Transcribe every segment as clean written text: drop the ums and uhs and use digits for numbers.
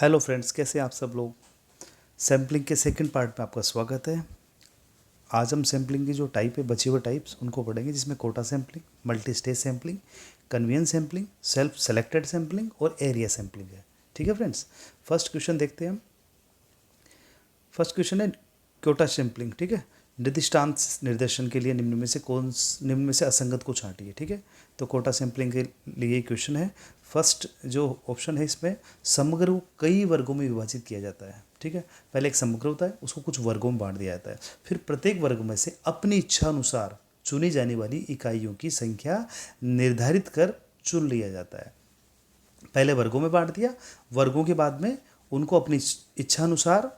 Hello friends, कैसे हैं आप सब लोग। सैम्पलिंग के सेकंड पार्ट में आपका स्वागत है। आज हम सैम्पलिंग की जो टाइप है, बचे हुए टाइप्स, उनको पढ़ेंगे, जिसमें quota sampling, multi stage sampling, convenience sampling, self selected sampling और एरिया सैम्पलिंग है। ठीक है फ्रेंड्स, फर्स्ट क्वेश्चन देखते हैं हम। फर्स्ट क्वेश्चन है कोटा सैम्पलिंग। ठीक है, निर्दिष्टांत निर्देशन के लिए निम्न में से असंगत को छांटिए। ठीक है, तो कोटा सैम्पलिंग के लिए क्वेश्चन है। फर्स्ट जो ऑप्शन है, इसमें समग्र को कई वर्गों में विभाजित किया जाता है। ठीक है, पहले एक समग्र होता है, उसको कुछ वर्गों में बांट दिया जाता है। फिर प्रत्येक वर्ग में से अपनी इच्छा अनुसार चुनी जाने वाली इकाइयों की संख्या निर्धारित कर चुन लिया जाता है। पहले वर्गों में बांट दिया, वर्गों के बाद में उनको अपनी इच्छा अनुसार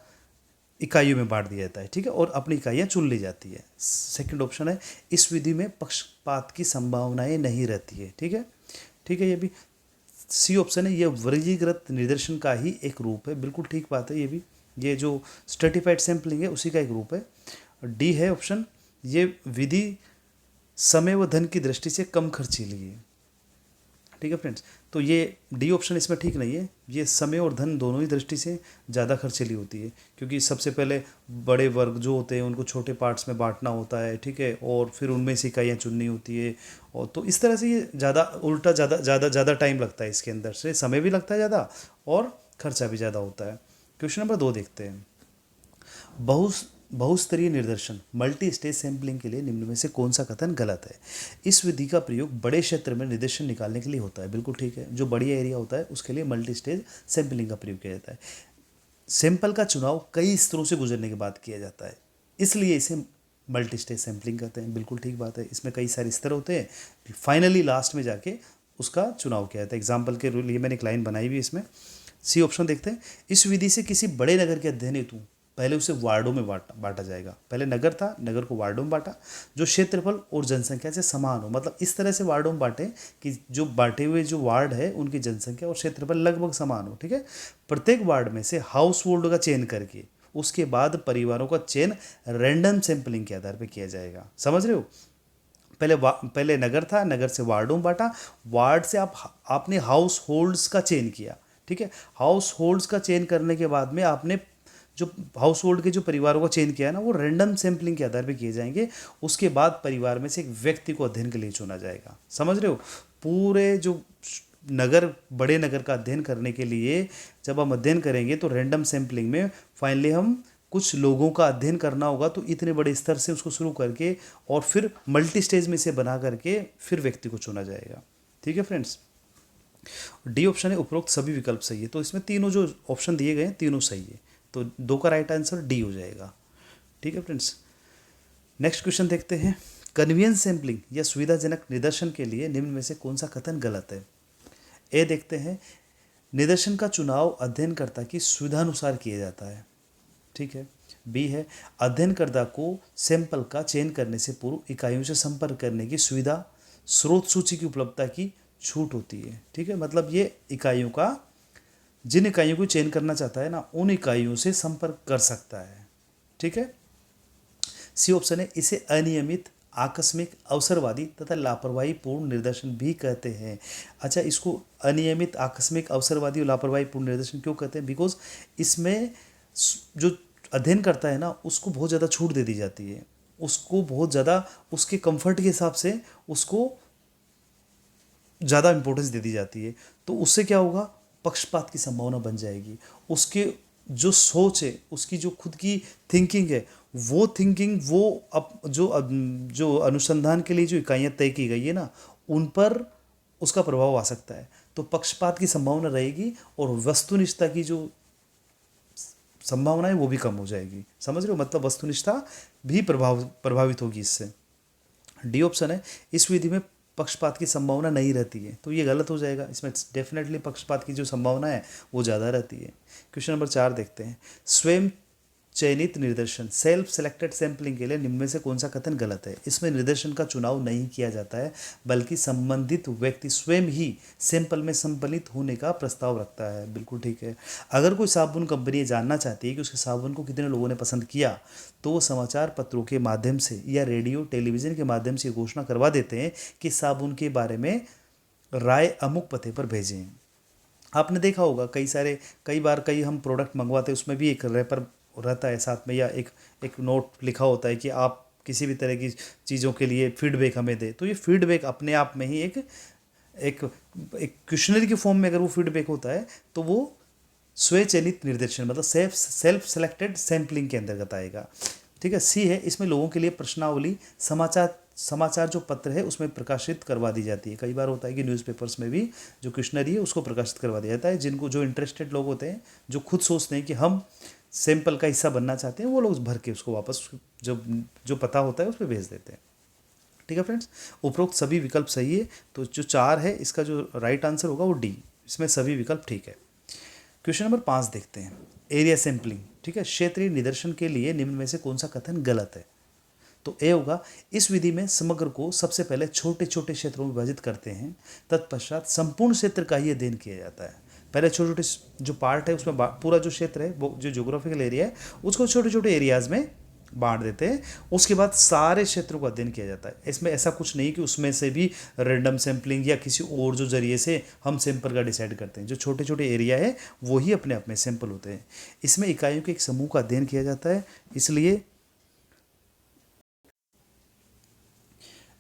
इकाइयों में बांट दिया जाता है। ठीक है, और अपनी इकाइयाँ चुन ली जाती है। सेकंड ऑप्शन है, इस विधि में पक्षपात की संभावनाएं नहीं रहती है। ठीक है, ठीक है, ये भी सी ऑप्शन है, ये वर्गीकृत निदर्शन का ही एक रूप है। बिल्कुल ठीक बात है, ये भी, ये जो स्ट्रेटिफाइड सैम्पलिंग है उसी का एक रूप है। डी है ऑप्शन, ये विधि समय व धन की दृष्टि से कम खर्चीली है। ठीक है फ्रेंड्स, तो ये डी ऑप्शन इसमें ठीक नहीं है। ये समय और धन दोनों ही दृष्टि से ज़्यादा खर्चीली होती है, क्योंकि सबसे पहले बड़े वर्ग जो होते हैं उनको छोटे पार्ट्स में बांटना होता है। ठीक है, और फिर उनमें से इकाइयाँ चुननी होती है, और तो इस तरह से ये ज़्यादा उल्टा ज़्यादा ज़्यादा ज़्यादा टाइम लगता है, इसके अंदर से समय भी लगता है ज़्यादा और खर्चा भी ज़्यादा होता है। क्वेश्चन नंबर 2 देखते हैं। बहुस्तरीय निर्देशन मल्टी स्टेज सैंपलिंग के लिए निम्न में से कौन सा कथन गलत है। इस विधि का प्रयोग बड़े क्षेत्र में निर्देशन निकालने के लिए होता है। बिल्कुल ठीक है, जो बड़ी एरिया होता है उसके लिए मल्टी स्टेज सैंपलिंग का प्रयोग किया जाता है। सैंपल का चुनाव कई स्तरों से गुजरने के बाद किया जाता है, इसलिए इसे मल्टी स्टेज सैंपलिंग कहते हैं। बिल्कुल ठीक बात है, इसमें कई सारे स्तर होते हैं, फाइनली लास्ट में जाके उसका चुनाव किया जाता है। एग्जाम्पल के लिए मैंने एक लाइन बनाई हुई इसमें। सी ऑप्शन देखते हैं। इस विधि से किसी बड़े नगर के अध्ययन हेतु पहले उसे वार्डों में बांटा जाएगा। पहले नगर था, नगर को वार्डों में बांटा, जो क्षेत्रफल और जनसंख्या से समान हो। मतलब इस तरह से वार्डों में बांटे कि जो बांटे हुए जो वार्ड है उनकी जनसंख्या और क्षेत्रफल लगभग समान हो। ठीक है, प्रत्येक वार्ड में से हाउस होल्ड का चयन करके उसके बाद परिवारों का चयन रैंडम सैंपलिंग के आधार पर किया जाएगा। समझ रहे हो, पहले नगर था, नगर से वार्डों में बांटा, वार्ड से आपने हाउस होल्ड्स का चयन किया। ठीक है, हाउस होल्ड्स का चयन करने के बाद में आपने जो हाउस होल्ड के जो परिवारों का चयन किया है ना, वो रैंडम सैंपलिंग के आधार पर किए जाएंगे। उसके बाद परिवार में से एक व्यक्ति को अध्ययन के लिए चुना जाएगा। समझ रहे हो, पूरे जो नगर, बड़े नगर का अध्ययन करने के लिए जब हम अध्ययन करेंगे तो रैंडम सैंपलिंग में फाइनली हम कुछ लोगों का अध्ययन करना होगा, तो इतने बड़े स्तर से उसको शुरू करके और फिर मल्टी स्टेज में से बना करके फिर व्यक्ति को चुना जाएगा। ठीक है फ्रेंड्स, डी ऑप्शन है, उपरोक्त सभी विकल्प सही है। तो इसमें तीनों जो ऑप्शन दिए गए हैं तीनों सही है, तो 2 का राइट आंसर डी हो जाएगा। ठीक है फ्रेंड्स, नेक्स्ट क्वेश्चन देखते हैं। कन्वीनियंस सैंपलिंग या सुविधाजनक निदर्शन के लिए निम्न में से कौन सा कथन गलत है। ए देखते हैं, निदर्शन का चुनाव अध्ययनकर्ता की सुविधानुसार किया जाता है। ठीक है, बी है, अध्ययनकर्ता को सैंपल का चयन करने से पूर्व इकाइयों से संपर्क करने की सुविधा, स्रोत सूची की उपलब्धता की छूट होती है। ठीक है, मतलब ये इकाइयों का, जिन इकाइयों को चयन करना चाहता है ना, उन इकाइयों से संपर्क कर सकता है। ठीक है, सी ऑप्शन है, इसे अनियमित, आकस्मिक, अवसरवादी तथा लापरवाही पूर्ण निर्देशन भी कहते हैं। अच्छा, इसको अनियमित, आकस्मिक, अवसरवादी और लापरवाही पूर्ण निर्देशन क्यों कहते हैं? बिकॉज इसमें जो अध्ययन करता है ना, उसको बहुत ज़्यादा छूट दे दी जाती है, उसको बहुत ज़्यादा उसके कंफर्ट के हिसाब से उसको ज़्यादा इंपॉर्टेंस दे दी जाती है। तो उससे क्या होगा, पक्षपात की संभावना बन जाएगी। उसके जो सोच है, उसकी जो खुद की थिंकिंग है, वो थिंकिंग, वो जो अनुसंधान के लिए जो इकाइयाँ तय की गई है ना, उन पर उसका प्रभाव आ सकता है। तो पक्षपात की संभावना रहेगी और वस्तुनिष्ठता की जो संभावना है वो भी कम हो जाएगी। समझ रहे हो, मतलब वस्तुनिष्ठता भी प्रभावित होगी इससे। डी ऑप्शन है, इस विधि में पक्षपात की संभावना नहीं रहती है, तो ये गलत हो जाएगा। इसमें डेफिनेटली पक्षपात की जो संभावना है वो ज़्यादा रहती है। क्वेश्चन नंबर 4 देखते हैं। स्वयं चयनित निर्देशन सेल्फ सेलेक्टेड सैंपलिंग के लिए निम्न में से कौन सा कथन गलत है। इसमें निर्देशन का चुनाव नहीं किया जाता है, बल्कि संबंधित व्यक्ति स्वयं ही सैंपल में सम्मिलित होने का प्रस्ताव रखता है। बिल्कुल ठीक है, अगर कोई साबुन कंपनी ये जानना चाहती है कि उसके साबुन को कितने लोगों ने पसंद किया, तो वो समाचार पत्रों के माध्यम से या रेडियो टेलीविज़न के माध्यम से घोषणा करवा देते हैं कि साबुन के बारे में राय अमुक पते पर भेजें। आपने देखा होगा कई बार कई हम प्रोडक्ट मंगवाते हैं, उसमें भी एक रैपर रहता है साथ में, या एक नोट लिखा होता है कि आप किसी भी तरह की चीज़ों के लिए फीडबैक हमें दे। तो ये फीडबैक अपने आप में ही एक एक एक क्वेश्चनरी के फॉर्म में अगर वो फीडबैक होता है तो वो स्वचयनित निर्देशन मतलब सेल्फ सेलेक्टेड सैम्पलिंग के अंतर्गत आएगा। ठीक है। सी है, इसमें लोगों के लिए प्रश्नावली समाचार जो पत्र है उसमें प्रकाशित करवा दी जाती है। कई बार होता है कि न्यूज़पेपर्स में भी जो क्वेश्चनरी है उसको प्रकाशित करवा दिया जाता है। जिनको जो इंटरेस्टेड लोग होते हैं, जो खुद सोचते हैं कि हम सैंपल का हिस्सा बनना चाहते हैं, वो लोग भर के उसको वापस जो जो पता होता है उस पर भेज देते हैं। ठीक है फ्रेंड्स, उपरोक्त सभी विकल्प सही है। तो जो 4 है इसका जो राइट आंसर होगा वो डी, इसमें सभी विकल्प ठीक है। क्वेश्चन नंबर 5 देखते हैं, एरिया सैंपलिंग। ठीक है, क्षेत्रीय निदर्शन के लिए निम्न में से कौन सा कथन गलत है? तो ए होगा, इस विधि में समग्र को सबसे पहले छोटे छोटे क्षेत्रों में विभाजित करते हैं, तत्पश्चात संपूर्ण क्षेत्र का ही अध्ययन किया जाता है। पहले छोटे छोटे जो पार्ट है उसमें पूरा जो क्षेत्र है, वो जो ज्योग्राफिकल एरिया है उसको छोटे छोटे एरियाज में बांट देते हैं, उसके बाद सारे क्षेत्रों का अध्ययन किया जाता है। इसमें ऐसा कुछ नहीं कि उसमें से भी रैंडम सैम्पलिंग या किसी और जो जरिए से हम सैंपल का डिसाइड करते हैं। जो छोटे छोटे एरिया है वही अपने आप में सैंपल होते हैं। इसमें इकाइयों के एक समूह का अध्ययन किया जाता है, इसलिए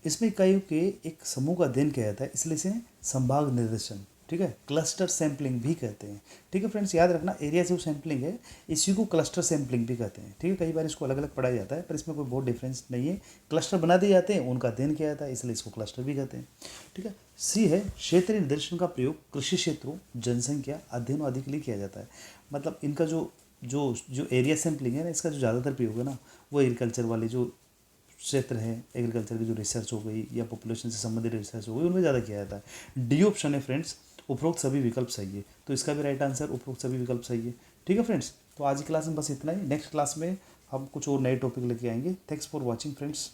इसमें इकाइयों के एक समूह का अध्ययन किया जाता है, इसलिए इसे संभाग निर्देशन, ठीक है, क्लस्टर सैंपलिंग भी कहते हैं। ठीक है फ्रेंड्स, याद रखना एरिया जो सैंपलिंग है इसी को क्लस्टर सैंपलिंग भी कहते हैं। ठीक है, कई बार इसको अलग अलग पढ़ाया जाता है पर इसमें कोई बहुत डिफरेंस नहीं है। क्लस्टर बना दिए जाते हैं, उनका अध्ययन किया जाता है, इसलिए इसको क्लस्टर भी कहते हैं। ठीक है। सी है, क्षेत्रीय निर्देशन का प्रयोग कृषि क्षेत्रों, जनसंख्या, अध्ययन आदि के लिए किया जाता है। मतलब इनका जो जो जो एरिया सैंपलिंग है ना, इसका जो ज़्यादातर प्रयोग है ना वो एग्रीकल्चर वाले जो क्षेत्र है, एग्रीकल्चर की जो रिसर्च हो गई या पॉपुलेशन से संबंधित रिसर्च हो गई, उनमें ज़्यादा किया जाता है। डी ऑप्शन है फ्रेंड्स, उपरोक्त सभी विकल्प सही है। तो इसका भी राइट आंसर उपरोक्त सभी विकल्प सही है। ठीक है फ्रेंड्स, तो आज की क्लास में बस इतना ही। नेक्स्ट क्लास में हम कुछ और नए टॉपिक लेके आएंगे। Thanks for watching friends.